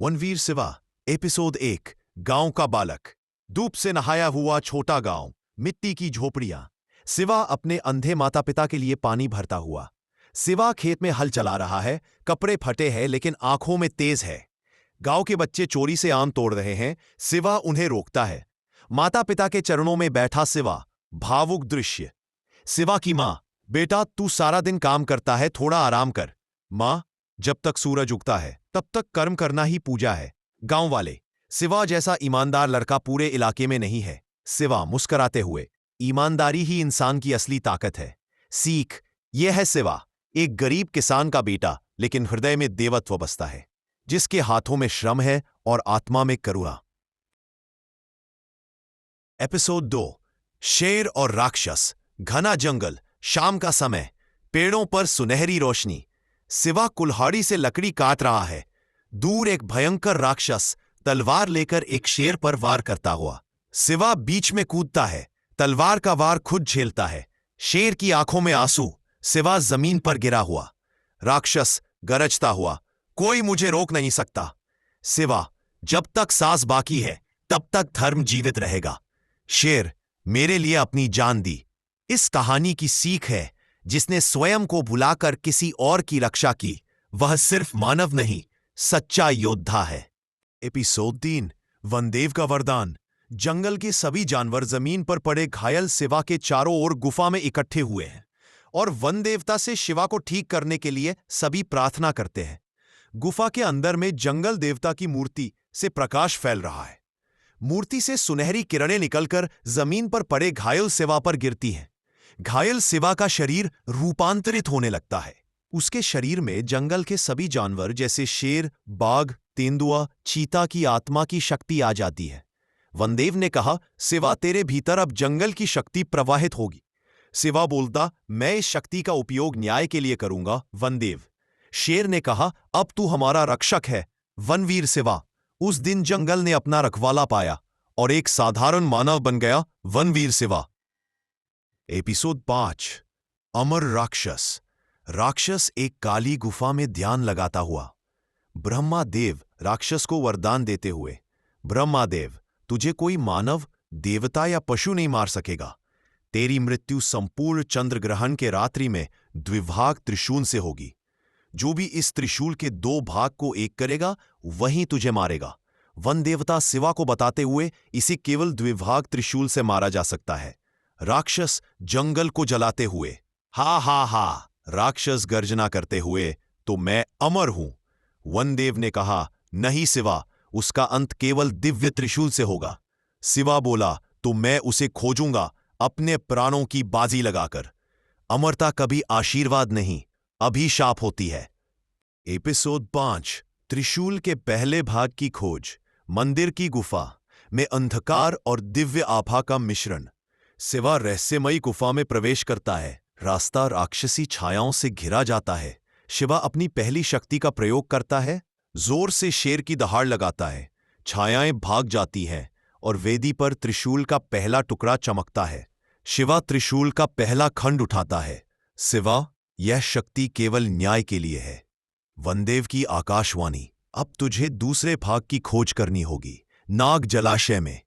वनवीर सिवा एपिसोड 1। गांव का बालक। धूप से नहाया हुआ छोटा गांव, मिट्टी की झोपड़ियां। सिवा अपने अंधे माता पिता के लिए पानी भरता हुआ। सिवा खेत में हल चला रहा है, कपड़े फटे हैं लेकिन आंखों में तेज है। गांव के बच्चे चोरी से आम तोड़ रहे हैं, सिवा उन्हें रोकता है। माता पिता के चरणों में बैठा सिवा, भावुक दृश्य। सिवा की मां, बेटा तू सारा दिन काम करता है, थोड़ा आराम कर। मां, जब तक सूरज उगता है तब तक कर्म करना ही पूजा है। गांव वाले, सिवा जैसा ईमानदार लड़का पूरे इलाके में नहीं है। सिवा मुस्कराते हुए, ईमानदारी ही इंसान की असली ताकत है। सीख, यह है सिवा, एक गरीब किसान का बेटा, लेकिन हृदय में देवत्व बसता है, जिसके हाथों में श्रम है और आत्मा में करुणा। एपिसोड 2। शेर और राक्षस। घना जंगल, शाम का समय, पेड़ों पर सुनहरी रोशनी। सिवा कुल्हाड़ी से लकड़ी काट रहा है। दूर एक भयंकर राक्षस तलवार लेकर एक शेर पर वार करता हुआ। सिवा बीच में कूदता है, तलवार का वार खुद झेलता है। शेर की आंखों में आंसू, सिवा जमीन पर गिरा हुआ। राक्षस गरजता हुआ, कोई मुझे रोक नहीं सकता। सिवा, जब तक सांस बाकी है तब तक धर्म जीवित रहेगा। शेर, मेरे लिए अपनी जान दी। इस कहानी की सीख है, जिसने स्वयं को भुलाकर किसी और की रक्षा की, वह सिर्फ मानव नहीं, सच्चा योद्धा है। एपिसोड 3। वनदेव का वरदान। जंगल के सभी जानवर जमीन पर पड़े घायल सिवा के चारों ओर गुफा में इकट्ठे हुए हैं और वन देवता से शिवा को ठीक करने के लिए सभी प्रार्थना करते हैं। गुफा के अंदर में जंगल देवता की मूर्ति से प्रकाश फैल रहा है। मूर्ति से सुनहरी किरणें निकलकर जमीन पर पड़े घायल सिवा पर गिरती हैं। घायल सिवा का शरीर रूपांतरित होने लगता है। उसके शरीर में जंगल के सभी जानवर जैसे शेर, बाघ, तेंदुआ, चीता की आत्मा की शक्ति आ जाती है। वनदेव ने कहा, सिवा तेरे भीतर अब जंगल की शक्ति प्रवाहित होगी। सिवा बोलता, मैं इस शक्ति का उपयोग न्याय के लिए करूंगा वनदेव। शेर ने कहा, अब तू हमारा रक्षक है वनवीर सिवा। उस दिन जंगल ने अपना रखवाला पाया और एक साधारण मानव बन गया वनवीर सिवा। एपिसोड 5। अमर राक्षस। राक्षस एक काली गुफा में ध्यान लगाता हुआ। ब्रह्मा देव राक्षस को वरदान देते हुए, ब्रह्मादेव, तुझे कोई मानव, देवता या पशु नहीं मार सकेगा। तेरी मृत्यु संपूर्ण चंद्र ग्रहण के रात्रि में द्विभाग त्रिशूल से होगी। जो भी इस त्रिशूल के 2 भाग को एक करेगा वही तुझे मारेगा। वन देवता सिवा को बताते हुए, इसे केवल द्विभाग त्रिशूल से मारा जा सकता है। राक्षस जंगल को जलाते हुए, हा हा हा, राक्षस गर्जना करते हुए, तो मैं अमर हूं। वनदेव ने कहा, नहीं सिवा, उसका अंत केवल दिव्य त्रिशूल से होगा। सिवा बोला, तो मैं उसे खोजूंगा अपने प्राणों की बाजी लगाकर। अमरता कभी आशीर्वाद नहीं, अभिशाप होती है। एपिसोड 5। त्रिशूल के पहले भाग की खोज। मंदिर की गुफा में अंधकार और दिव्य आभा का मिश्रण। सिवा रहस्यमयी गुफा में प्रवेश करता है। रास्ता राक्षसी छायाओं से घिरा जाता है। शिवा अपनी पहली शक्ति का प्रयोग करता है, जोर से शेर की दहाड़ लगाता है। छायाएं भाग जाती हैं और वेदी पर त्रिशूल का पहला टुकड़ा चमकता है। शिवा त्रिशूल का पहला खंड उठाता है। सिवा, यह शक्ति केवल न्याय के लिए है। वनदेव की आकाशवाणी, अब तुझे दूसरे भाग की खोज करनी होगी। नाग जलाशय में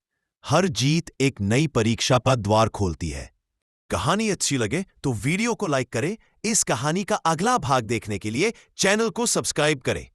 हर जीत एक नई परीक्षा का द्वार खोलती है। कहानी अच्छी लगे तो वीडियो को लाइक करें। इस कहानी का अगला भाग देखने के लिए चैनल को सब्सक्राइब करें।